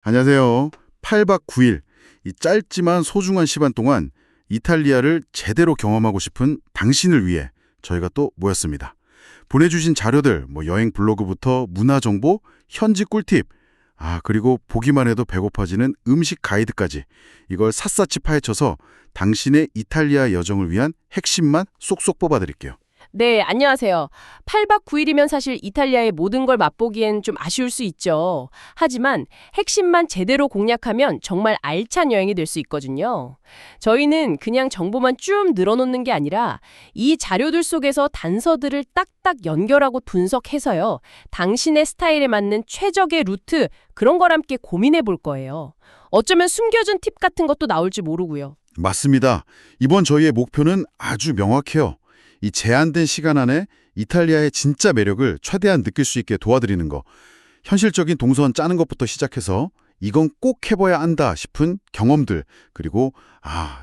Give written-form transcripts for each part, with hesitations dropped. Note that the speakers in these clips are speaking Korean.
안녕하세요. 8박 9일, 이 짧지만 소중한 시간 동안 이탈리아를 제대로 경험하고 싶은 당신을 위해 저희가 또 모였습니다. 보내주신 자료들, 여행 블로그부터 문화 정보, 현지 꿀팁, 그리고 보기만 해도 배고파지는 음식 가이드까지 이걸 샅샅이 파헤쳐서 당신의 이탈리아 여정을 위한 핵심만 쏙쏙 뽑아드릴게요. 네, 안녕하세요. 8박 9일이면 사실 이탈리아의 모든 걸 맛보기엔 좀 아쉬울 수 있죠. 하지만 핵심만 제대로 공략하면 정말 알찬 여행이 될 수 있거든요. 저희는 그냥 정보만 쭉 늘어놓는 게 아니라 이 자료들 속에서 단서들을 딱딱 연결하고 분석해서요. 당신의 스타일에 맞는 최적의 루트, 그런 걸 함께 고민해 볼 거예요. 어쩌면 숨겨진 팁 같은 것도 나올지 모르고요. 맞습니다. 이번 저희의 목표는 아주 명확해요. 이 제한된 시간 안에 이탈리아의 진짜 매력을 최대한 느낄 수 있게 도와드리는 거. 현실적인 동선 짜는 것부터 시작해서 이건 꼭 해봐야 한다 싶은 경험들, 그리고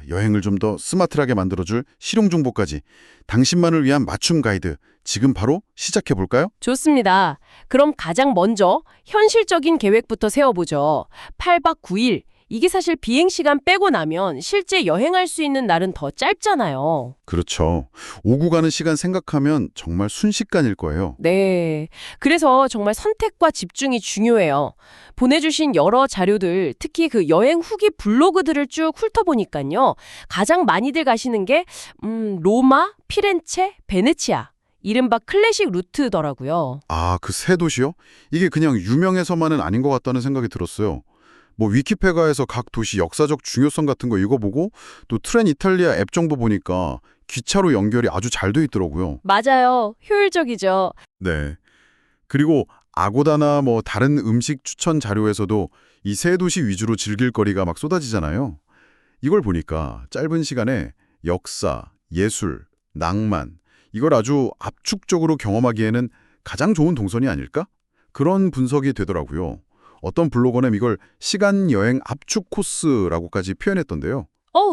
여행을 좀 더 스마트하게 만들어줄 실용 정보까지 당신만을 위한 맞춤 가이드, 지금 바로 시작해볼까요? 좋습니다. 그럼 가장 먼저 현실적인 계획부터 세워보죠. 8박 9일. 이게 사실 비행시간 빼고 나면 실제 여행할 수 있는 날은 더 짧잖아요. 그렇죠. 오고 가는 시간 생각하면 정말 순식간일 거예요. 네. 그래서 정말 선택과 집중이 중요해요. 보내주신 여러 자료들, 특히 그 여행 후기 블로그들을 쭉 훑어보니까요. 가장 많이들 가시는 게 로마, 피렌체, 베네치아. 이른바 클래식 루트더라고요. 그 세 도시요? 이게 그냥 유명해서만은 아닌 것 같다는 생각이 들었어요. 위키페가에서 각 도시 역사적 중요성 같은 거 읽어보고 또 트렌 이탈리아 앱 정보 보니까 기차로 연결이 아주 잘 돼 있더라고요. 맞아요. 효율적이죠. 네. 그리고 아고다나 다른 음식 추천 자료에서도 이 세 도시 위주로 즐길 거리가 막 쏟아지잖아요. 이걸 보니까 짧은 시간에 역사, 예술, 낭만 이걸 아주 압축적으로 경험하기에는 가장 좋은 동선이 아닐까? 그런 분석이 되더라고요. 어떤 블로거는 이걸 시간 여행 압축 코스라고까지 표현했던데요.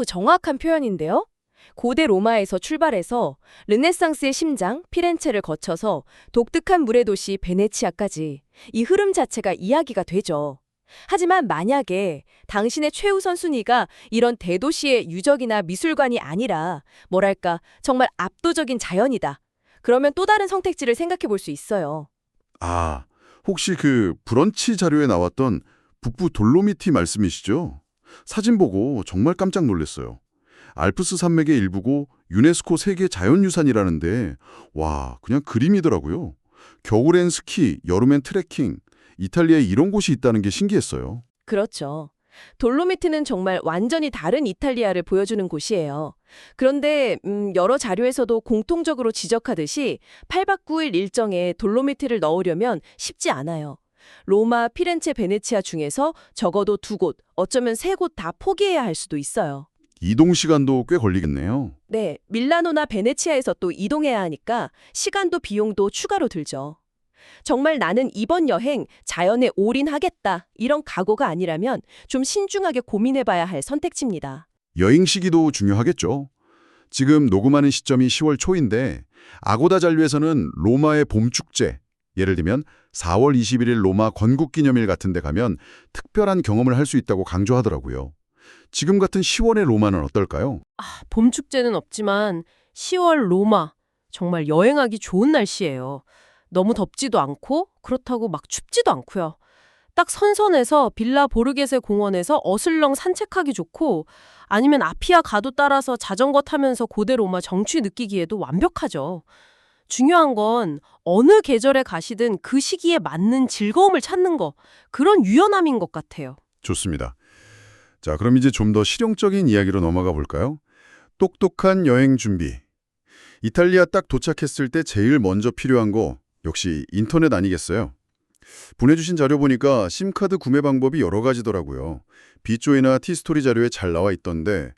정확한 표현인데요. 고대 로마에서 출발해서 르네상스의 심장 피렌체를 거쳐서 독특한 물의 도시 베네치아까지 이 흐름 자체가 이야기가 되죠. 하지만 만약에 당신의 최우선 순위가 이런 대도시의 유적이나 미술관이 아니라 뭐랄까 정말 압도적인 자연이다. 그러면 또 다른 선택지를 생각해 볼 수 있어요. 혹시 그 브런치 자료에 나왔던 북부 돌로미티 말씀이시죠? 사진 보고 정말 깜짝 놀랐어요. 알프스 산맥의 일부고 유네스코 세계 자연유산이라는데 그냥 그림이더라고요. 겨울엔 스키, 여름엔 트레킹, 이탈리아에 이런 곳이 있다는 게 신기했어요. 그렇죠. 돌로미티는 정말 완전히 다른 이탈리아를 보여주는 곳이에요. 그런데 여러 자료에서도 공통적으로 지적하듯이 8박 9일 일정에 돌로미티를 넣으려면 쉽지 않아요. 로마, 피렌체, 베네치아 중에서 적어도 2곳, 어쩌면 3곳 다 포기해야 할 수도 있어요. 이동 시간도 꽤 걸리겠네요. 네, 밀라노나 베네치아에서 또 이동해야 하니까 시간도 비용도 추가로 들죠. 정말 나는 이번 여행 자연에 올인하겠다 이런 각오가 아니라면 좀 신중하게 고민해봐야 할 선택지입니다. 여행 시기도 중요하겠죠. 지금 녹음하는 시점이 10월 초인데 아고다 잔류에서는 로마의 봄축제, 예를 들면 4월 21일 로마 건국기념일 같은 데 가면 특별한 경험을 할 수 있다고 강조하더라고요. 지금 같은 10월의 로마는 어떨까요? 봄 축제는 없지만 10월 로마. 정말 여행하기 좋은 날씨예요. 너무 덥지도 않고 그렇다고 막 춥지도 않고요. 딱 선선해서 빌라 보르게세 공원에서 어슬렁 산책하기 좋고 아니면 아피아 가도 따라서 자전거 타면서 고대 로마 정취 느끼기에도 완벽하죠. 중요한 건 어느 계절에 가시든 그 시기에 맞는 즐거움을 찾는 거, 그런 유연함인 것 같아요. 좋습니다. 자, 그럼 이제 좀 더 실용적인 이야기로 넘어가 볼까요? 똑똑한 여행 준비. 이탈리아 딱 도착했을 때 제일 먼저 필요한 거 역시 인터넷 아니겠어요? 보내주신 자료 보니까 심카드 구매 방법이 여러 가지더라고요. 빗조이나 티스토리 자료에 잘 나와 있던데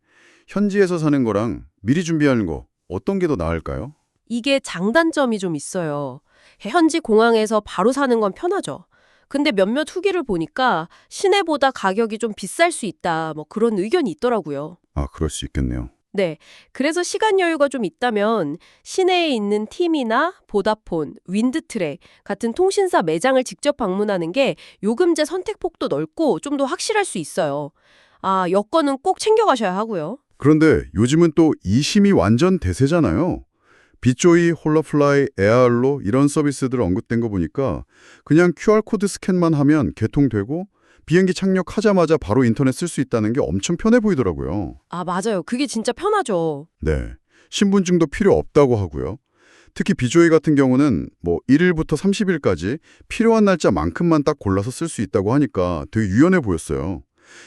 현지에서 사는 거랑 미리 준비하는 거 어떤 게 더 나을까요? 이게 장단점이 좀 있어요. 현지 공항에서 바로 사는 건 편하죠. 근데 몇몇 후기를 보니까 시내보다 가격이 좀 비쌀 수 있다, 그런 의견이 있더라고요. 그럴 수 있겠네요. 네. 그래서 시간 여유가 좀 있다면 시내에 있는 팀이나 보다폰, 윈드트랙 같은 통신사 매장을 직접 방문하는 게 요금제 선택폭도 넓고 좀 더 확실할 수 있어요. 아, 여권은 꼭 챙겨가셔야 하고요. 그런데 요즘은 또 이심이 완전 대세잖아요. 비조이, 홀라플라이, 에어알로 이런 서비스들 언급된 거 보니까 그냥 QR코드 스캔만 하면 개통되고 비행기 착륙하자마자 바로 인터넷 쓸 수 있다는 게 엄청 편해 보이더라고요. 아, 맞아요. 그게 진짜 편하죠. 네. 신분증도 필요 없다고 하고요. 특히 비조이 같은 경우는 뭐 1일부터 30일까지 필요한 날짜만큼만 딱 골라서 쓸 수 있다고 하니까 되게 유연해 보였어요.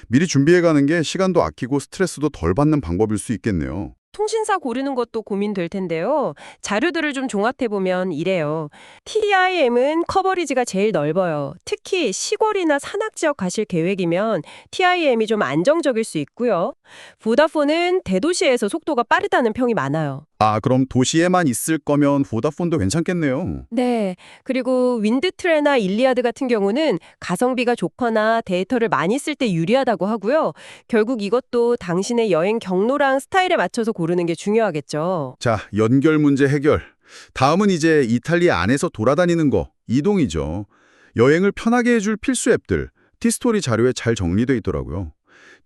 미리 준비해 가는 게 시간도 아끼고 스트레스도 덜 받는 방법일 수 있겠네요. 통신사 고르는 것도 고민될 텐데요. 자료들을 좀 종합해보면 이래요. TIM은 커버리지가 제일 넓어요. 특히 시골이나 산악지역 가실 계획이면 TIM이 좀 안정적일 수 있고요. 보다폰은 대도시에서 속도가 빠르다는 평이 많아요. 아, 그럼 도시에만 있을 거면 보다폰도 괜찮겠네요. 네. 그리고 윈드트레나 일리아드 같은 경우는 가성비가 좋거나 데이터를 많이 쓸 때 유리하다고 하고요. 결국 이것도 당신의 여행 경로랑 스타일에 맞춰서 고르는 게 중요하겠죠. 자, 연결 문제 해결. 다음은 이제 이탈리아 안에서 돌아다니는 거, 이동이죠. 여행을 편하게 해줄 필수 앱들, 티스토리 자료에 잘 정리돼 있더라고요.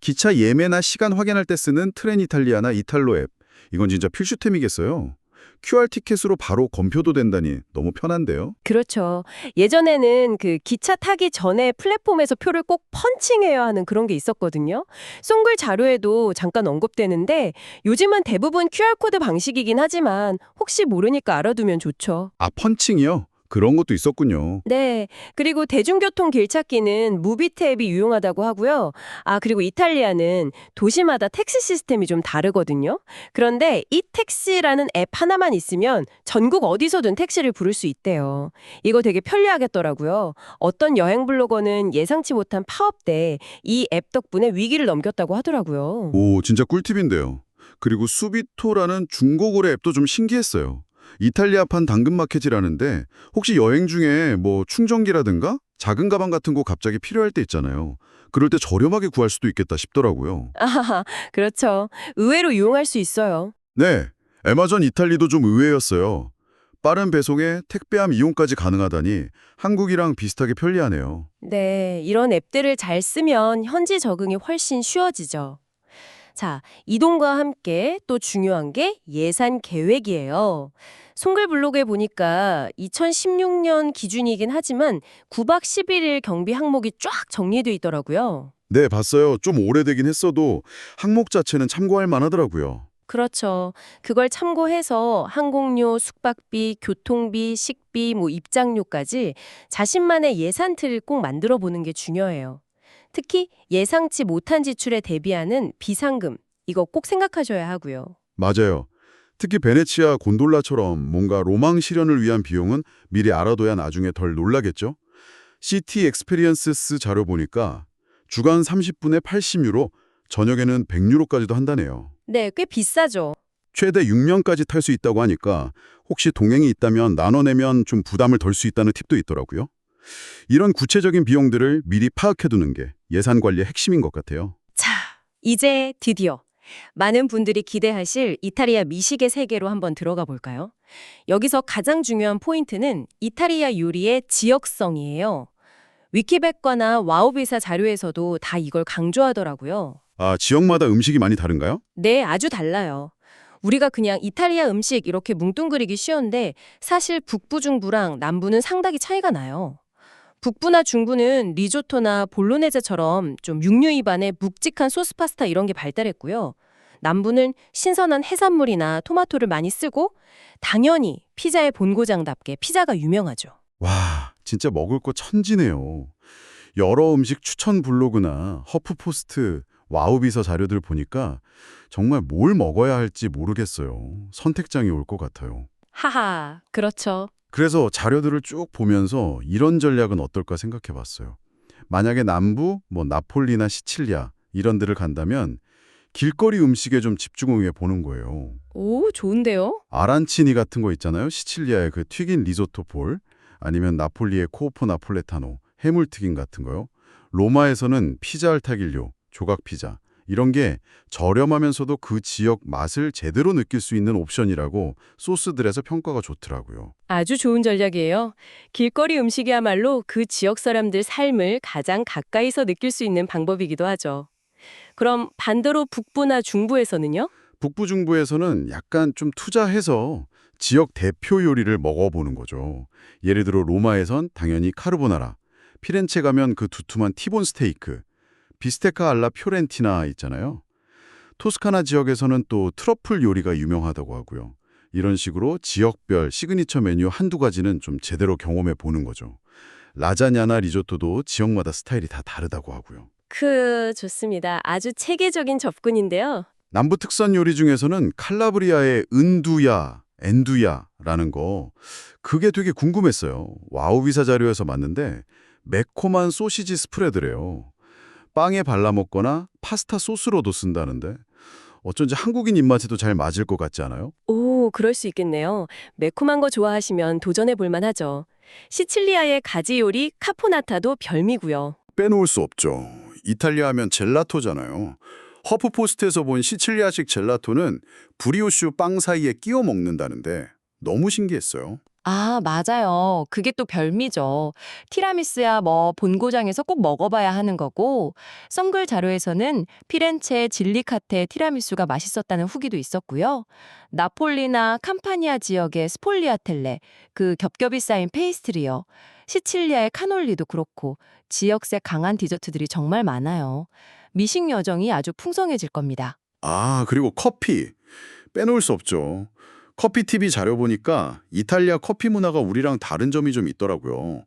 기차 예매나 시간 확인할 때 쓰는 트렌 이탈리아나 이탈로 앱. 이건 진짜 필수템이겠어요. QR 티켓으로 바로 검표도 된다니 너무 편한데요. 그렇죠. 예전에는 그 기차 타기 전에 플랫폼에서 표를 꼭 펀칭해야 하는 그런 게 있었거든요. 송글 자료에도 잠깐 언급되는데 요즘은 대부분 QR코드 방식이긴 하지만 혹시 모르니까 알아두면 좋죠. 아, 펀칭이요? 그런 것도 있었군요. 네. 그리고 대중교통 길찾기는 무비트 앱이 유용하다고 하고요. 아, 그리고 이탈리아는 도시마다 택시 시스템이 좀 다르거든요. 그런데 이 택시라는 앱 하나만 있으면 전국 어디서든 택시를 부를 수 있대요. 이거 되게 편리하겠더라고요. 어떤 여행 블로거는 예상치 못한 파업 때 이 앱 덕분에 위기를 넘겼다고 하더라고요. 오, 진짜 꿀팁인데요. 그리고 수비토라는 중고거래 앱도 좀 신기했어요. 이탈리아판 당근마켓이라는데 혹시 여행 중에 뭐 충전기라든가 작은 가방 같은 거 갑자기 필요할 때 있잖아요. 그럴 때 저렴하게 구할 수도 있겠다 싶더라고요. 아하하, 그렇죠. 의외로 유용할 수 있어요. 네, 애마존 이탈리도 좀 의외였어요. 빠른 배송에 택배함 이용까지 가능하다니 한국이랑 비슷하게 편리하네요. 네, 이런 앱들을 잘 쓰면 현지 적응이 훨씬 쉬워지죠. 자, 이동과 함께 또 중요한 게 예산 계획이에요. 송글 블로그에 보니까 2016년 기준이긴 하지만 9박 11일 경비 항목이 쫙 정리돼 있더라고요. 네, 봤어요. 좀 오래되긴 했어도 항목 자체는 참고할 만하더라고요. 그렇죠. 그걸 참고해서 항공료, 숙박비, 교통비, 식비, 입장료까지 자신만의 예산 틀을 꼭 만들어 보는 게 중요해요. 특히 예상치 못한 지출에 대비하는 비상금, 이거 꼭 생각하셔야 하고요. 맞아요. 특히 베네치아 곤돌라처럼 뭔가 로망 실현을 위한 비용은 미리 알아둬야 나중에 덜 놀라겠죠? 시티 엑스피리언스스 자료 보니까 주간 30분에 80유로, 저녁에는 100유로까지도 한다네요. 네, 꽤 비싸죠. 최대 6명까지 탈 수 있다고 하니까 혹시 동행이 있다면 나눠내면 좀 부담을 덜 수 있다는 팁도 있더라고요. 이런 구체적인 비용들을 미리 파악해두는 게 예산 관리의 핵심인 것 같아요. 자, 이제 드디어 많은 분들이 기대하실 이탈리아 미식의 세계로 한번 들어가 볼까요? 여기서 가장 중요한 포인트는 이탈리아 요리의 지역성이에요. 위키백과나 와우비사 자료에서도 다 이걸 강조하더라고요. 아, 지역마다 음식이 많이 다른가요? 네, 아주 달라요. 우리가 그냥 이탈리아 음식 이렇게 뭉뚱그리기 쉬운데 사실 북부 중부랑 남부는 상당히 차이가 나요. 북부나 중부는 리조토나 볼로네제처럼 좀 육류 입안에 묵직한 소스 파스타 이런 게 발달했고요. 남부는 신선한 해산물이나 토마토를 많이 쓰고 당연히 피자의 본고장답게 피자가 유명하죠. 와, 진짜 먹을 거 천지네요. 여러 음식 추천 블로그나 허프포스트, 와우비서 자료들 보니까 정말 뭘 먹어야 할지 모르겠어요. 선택장이 올 것 같아요. 하하, 그렇죠. 그래서 자료들을 쭉 보면서 이런 전략은 어떨까 생각해 봤어요. 만약에 남부, 나폴리나 시칠리아 이런 데를 간다면 길거리 음식에 좀 집중해 보는 거예요. 오, 좋은데요? 아란치니 같은 거 있잖아요. 시칠리아의 그 튀긴 리조토 볼, 아니면 나폴리의 코오포 나폴레타노, 해물튀김 같은 거요. 로마에서는 피자 알타길료, 조각 피자, 이런 게 저렴하면서도 그 지역 맛을 제대로 느낄 수 있는 옵션이라고 소스들에서 평가가 좋더라고요. 아주 좋은 전략이에요. 길거리 음식이야말로 그 지역 사람들 삶을 가장 가까이서 느낄 수 있는 방법이기도 하죠. 그럼 반대로 북부나 중부에서는요? 북부 중부에서는 약간 좀 투자해서 지역 대표 요리를 먹어보는 거죠. 예를 들어 로마에선 당연히 카르보나라, 피렌체 가면 그 두툼한 티본 스테이크, 비스테카 알라 피오렌티나 있잖아요. 토스카나 지역에서는 또 트러플 요리가 유명하다고 하고요. 이런 식으로 지역별 시그니처 메뉴 한두 가지는 좀 제대로 경험해 보는 거죠. 라자냐나 리조또도 지역마다 스타일이 다 다르다고 하고요. 좋습니다. 아주 체계적인 접근인데요. 남부 특산 요리 중에서는 칼라브리아의 엔두야라는 거, 그게 되게 궁금했어요. 와우비사 자료에서 봤는데 매콤한 소시지 스프레드래요. 빵에 발라 먹거나 파스타 소스로도 쓴다는데 어쩐지 한국인 입맛에도 잘 맞을 것 같지 않아요? 오, 그럴 수 있겠네요. 매콤한 거 좋아하시면 도전해 볼 만하죠. 시칠리아의 가지 요리 카포나타도 별미고요. 빼놓을 수 없죠. 이탈리아 하면 젤라토잖아요. 허프포스트에서 본 시칠리아식 젤라토는 브리오슈 빵 사이에 끼워 먹는다는데 너무 신기했어요. 아, 맞아요. 그게 또 별미죠. 티라미수야 뭐 본고장에서 꼭 먹어봐야 하는 거고, 썬글 자료에서는 피렌체 질리카테 티라미수가 맛있었다는 후기도 있었고요. 나폴리나 캄파니아 지역의 스폴리아텔레, 그 겹겹이 쌓인 페이스트리요. 시칠리아의 카놀리도 그렇고 지역색 강한 디저트들이 정말 많아요. 미식 여정이 아주 풍성해질 겁니다. 아, 그리고 커피. 빼놓을 수 없죠. 커피 TV 자료 보니까 이탈리아 커피 문화가 우리랑 다른 점이 좀 있더라고요.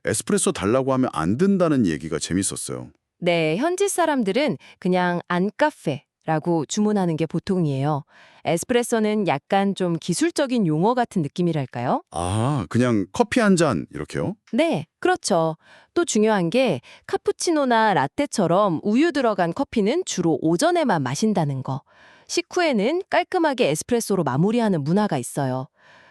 에스프레소 달라고 하면 안 된다는 얘기가 재밌었어요. 네, 현지 사람들은 그냥 안카페라고 주문하는 게 보통이에요. 에스프레소는 약간 좀 기술적인 용어 같은 느낌이랄까요? 아, 그냥 커피 한 잔 이렇게요? 네, 그렇죠. 또 중요한 게 카푸치노나 라떼처럼 우유 들어간 커피는 주로 오전에만 마신다는 거. 식후에는 깔끔하게 에스프레소로 마무리하는 문화가 있어요.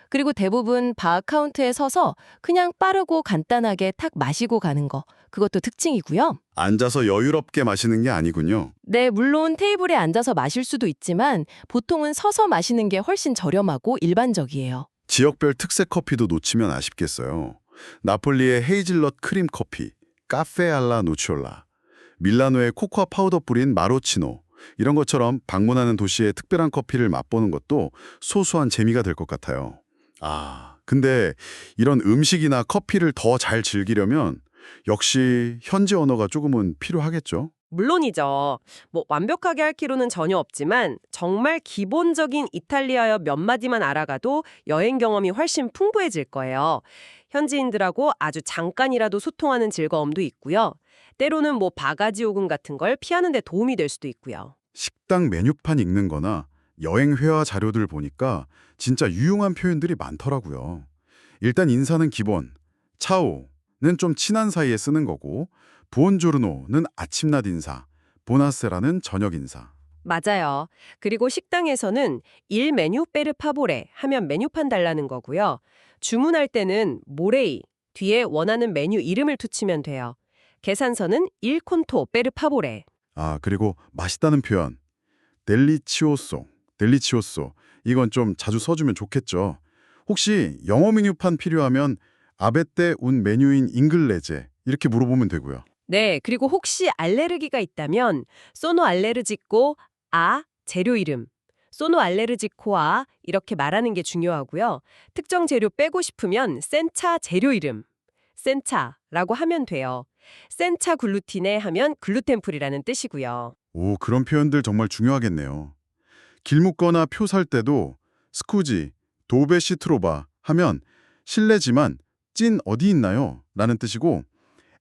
그리고 대부분 바 카운트에 서서 그냥 빠르고 간단하게 탁 마시고 가는 거. 그것도 특징이고요. 앉아서 여유롭게 마시는 게 아니군요. 네, 물론 테이블에 앉아서 마실 수도 있지만 보통은 서서 마시는 게 훨씬 저렴하고 일반적이에요. 지역별 특색 커피도 놓치면 아쉽겠어요. 나폴리의 헤이즐넛 크림 커피, 카페 알라 노치올라, 밀라노의 코코아 파우더 뿌린 마로치노, 이런 것처럼 방문하는 도시의 특별한 커피를 맛보는 것도 소소한 재미가 될 것 같아요. 아, 근데 이런 음식이나 커피를 더 잘 즐기려면 역시 현지 언어가 조금은 필요하겠죠? 물론이죠. 뭐 완벽하게 할 필요는 전혀 없지만 정말 기본적인 이탈리아어 몇 마디만 알아가도 여행 경험이 훨씬 풍부해질 거예요. 현지인들하고 아주 잠깐이라도 소통하는 즐거움도 있고요. 때로는 뭐 바가지 요금 같은 걸 피하는 데 도움이 될 수도 있고요. 식당 메뉴판 읽는 거나 여행 회화 자료들 보니까 진짜 유용한 표현들이 많더라고요. 일단 인사는 기본, 차오는 좀 친한 사이에 쓰는 거고, 부온조르노는 아침낮 인사, 보나세라는 저녁 인사. 맞아요. 그리고 식당에서는 일 메뉴 페르 파보레 하면 메뉴판 달라는 거고요. 주문할 때는 모레이 뒤에 원하는 메뉴 이름을 투치면 돼요. 계산서는 일 콘토 페르 파보레. 아, 그리고 맛있다는 표현, 델리치오소. 이건 좀 자주 써주면 좋겠죠. 혹시 영어 메뉴판 필요하면 아베떼 운 메뉴인 잉글레제 이렇게 물어보면 되고요. 네, 그리고 혹시 알레르기가 있다면 소노 알레르지코 재료 이름, 소노 알레르지코아 이렇게 말하는 게 중요하고요. 특정 재료 빼고 싶으면 센차 재료 이름, 센차라고 하면 돼요. 센차 글루티네 하면 글루텐프리라는 뜻이고요. 오, 그런 표현들 정말 중요하겠네요. 길 묻거나 표 살 때도 스쿠지, 도베 시트로바 하면 실례지만 찐 어디 있나요? 라는 뜻이고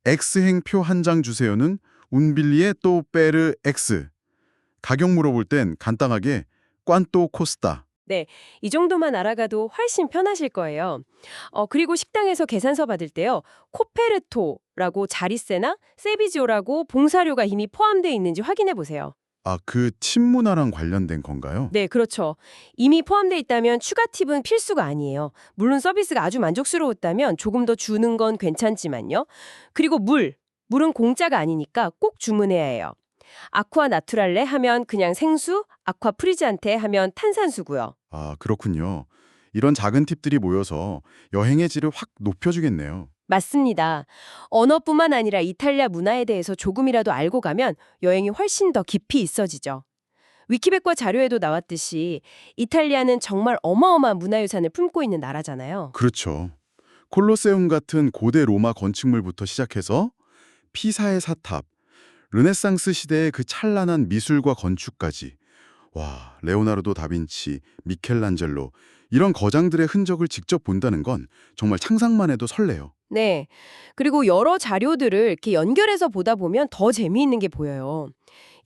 X행 표 한 장 주세요는 운빌리에 또 빼르 X. 가격 물어볼 땐 간단하게 꽌또 코스타. 네, 이 정도만 알아가도 훨씬 편하실 거예요. 그리고 식당에서 계산서 받을 때요. 코페르토라고 자리세나 세비지오라고 봉사료가 이미 포함되어 있는지 확인해 보세요. 아, 그 팁 문화랑 관련된 건가요? 네, 그렇죠. 이미 포함되어 있다면 추가 팁은 필수가 아니에요. 물론 서비스가 아주 만족스러웠다면 조금 더 주는 건 괜찮지만요. 그리고 물은 공짜가 아니니까 꼭 주문해야 해요. 아쿠아 나투랄레 하면 그냥 생수, 아쿠아 프리지안테 하면 탄산수고요. 아, 그렇군요. 이런 작은 팁들이 모여서 여행의 질을 확 높여주겠네요. 맞습니다. 언어뿐만 아니라 이탈리아 문화에 대해서 조금이라도 알고 가면 여행이 훨씬 더 깊이 있어지죠. 위키백과 자료에도 나왔듯이 이탈리아는 정말 어마어마한 문화유산을 품고 있는 나라잖아요. 그렇죠. 콜로세움 같은 고대 로마 건축물부터 시작해서 피사의 사탑, 르네상스 시대의 그 찬란한 미술과 건축까지. 와, 레오나르도 다빈치, 미켈란젤로 이런 거장들의 흔적을 직접 본다는 건 정말 상상만 해도 설레요. 네. 그리고 여러 자료들을 이렇게 연결해서 보다 보면 더 재미있는 게 보여요.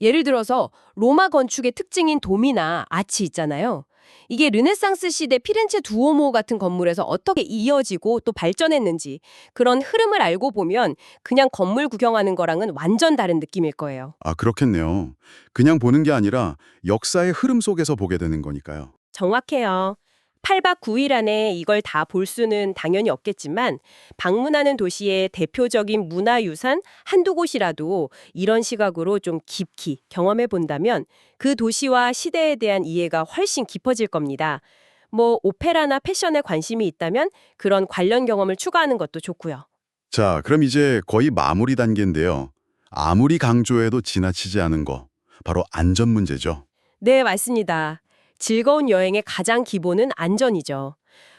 예를 들어서 로마 건축의 특징인 돔이나 아치 있잖아요. 이게 르네상스 시대 피렌체 두오모 같은 건물에서 어떻게 이어지고 또 발전했는지 그런 흐름을 알고 보면 그냥 건물 구경하는 거랑은 완전 다른 느낌일 거예요. 아, 그렇겠네요. 그냥 보는 게 아니라 역사의 흐름 속에서 보게 되는 거니까요. 정확해요. 8박 9일 안에 이걸 다 볼 수는 당연히 없겠지만 방문하는 도시의 대표적인 문화유산 한두 곳이라도 이런 시각으로 좀 깊이 경험해 본다면 그 도시와 시대에 대한 이해가 훨씬 깊어질 겁니다. 뭐 오페라나 패션에 관심이 있다면 그런 관련 경험을 추가하는 것도 좋고요. 자, 그럼 이제 거의 마무리 단계인데요. 아무리 강조해도 지나치지 않은 거, 바로 안전 문제죠. 네, 맞습니다. 즐거운 여행의 가장 기본은 안전이죠.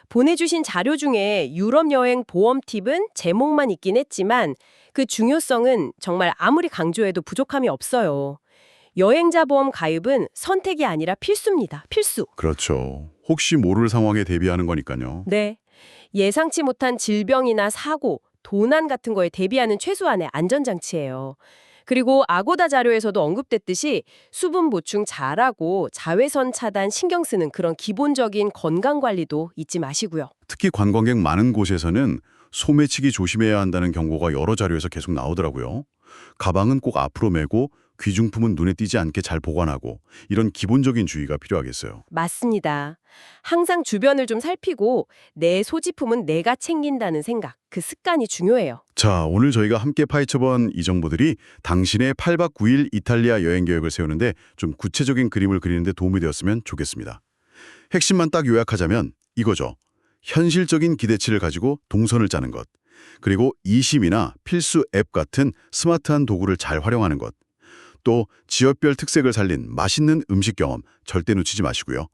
보내주신 자료 중에 유럽 여행 보험 팁은 제목만 있긴 했지만 그 중요성은 정말 아무리 강조해도 부족함이 없어요. 여행자 보험 가입은 선택이 아니라 필수입니다. 필수. 그렇죠. 혹시 모를 상황에 대비하는 거니까요. 네. 예상치 못한 질병이나 사고, 도난 같은 거에 대비하는 최소한의 안전장치예요. 그리고 아고다 자료에서도 언급됐듯이 수분 보충 잘하고 자외선 차단 신경 쓰는 그런 기본적인 건강관리도 잊지 마시고요. 특히 관광객 많은 곳에서는 소매치기 조심해야 한다는 경고가 여러 자료에서 계속 나오더라고요. 가방은 꼭 앞으로 메고 귀중품은 눈에 띄지 않게 잘 보관하고 이런 기본적인 주의가 필요하겠어요. 맞습니다. 항상 주변을 좀 살피고 내 소지품은 내가 챙긴다는 생각, 그 습관이 중요해요. 자, 오늘 저희가 함께 파헤쳐본 이 정보들이 당신의 8박 9일 이탈리아 여행 계획을 세우는데 좀 구체적인 그림을 그리는데 도움이 되었으면 좋겠습니다. 핵심만 딱 요약하자면 이거죠. 현실적인 기대치를 가지고 동선을 짜는 것. 그리고 이심이나 필수 앱 같은 스마트한 도구를 잘 활용하는 것. 또 지역별 특색을 살린 맛있는 음식 경험 절대 놓치지 마시고요.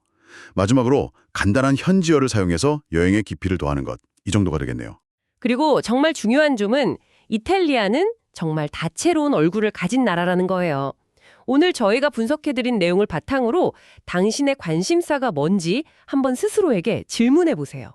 마지막으로 간단한 현지어를 사용해서 여행의 깊이를 더하는 것. 이 정도가 되겠네요. 그리고 정말 중요한 점은 이탈리아는 정말 다채로운 얼굴을 가진 나라라는 거예요. 오늘 저희가 분석해드린 내용을 바탕으로 당신의 관심사가 뭔지 한번 스스로에게 질문해 보세요.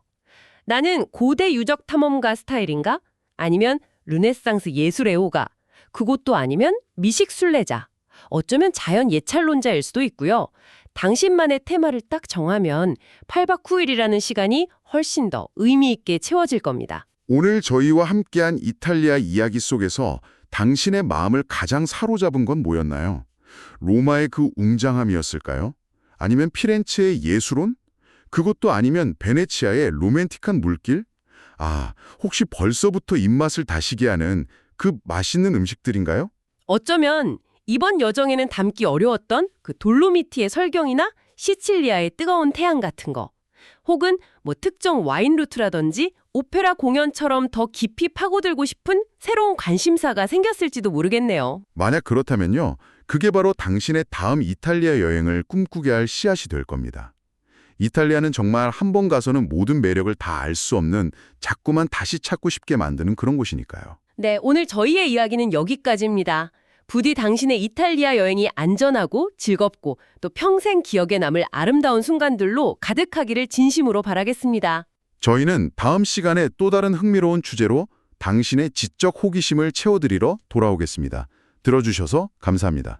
나는 고대 유적 탐험가 스타일인가? 아니면 르네상스 예술 애호가? 그것도 아니면 미식 순례자? 어쩌면 자연 예찰론자일 수도 있고요. 당신만의 테마를 딱 정하면 8박 9일이라는 시간이 훨씬 더 의미 있게 채워질 겁니다. 오늘 저희와 함께한 이탈리아 이야기 속에서 당신의 마음을 가장 사로잡은 건 뭐였나요? 로마의 그 웅장함이었을까요? 아니면 피렌체의 예술혼? 그것도 아니면 베네치아의 로맨틱한 물길? 아, 혹시 벌써부터 입맛을 다시게 하는 그 맛있는 음식들인가요? 어쩌면 이번 여정에는 담기 어려웠던 그 돌로미티의 설경이나 시칠리아의 뜨거운 태양 같은 거, 혹은 뭐 특정 와인 루트라든지 오페라 공연처럼 더 깊이 파고들고 싶은 새로운 관심사가 생겼을지도 모르겠네요. 만약 그렇다면요, 그게 바로 당신의 다음 이탈리아 여행을 꿈꾸게 할 씨앗이 될 겁니다. 이탈리아는 정말 한 번 가서는 모든 매력을 다 알 수 없는 자꾸만 다시 찾고 싶게 만드는 그런 곳이니까요. 네, 오늘 저희의 이야기는 여기까지입니다. 부디 당신의 이탈리아 여행이 안전하고 즐겁고 또 평생 기억에 남을 아름다운 순간들로 가득하기를 진심으로 바라겠습니다. 저희는 다음 시간에 또 다른 흥미로운 주제로 당신의 지적 호기심을 채워드리러 돌아오겠습니다. 들어주셔서 감사합니다.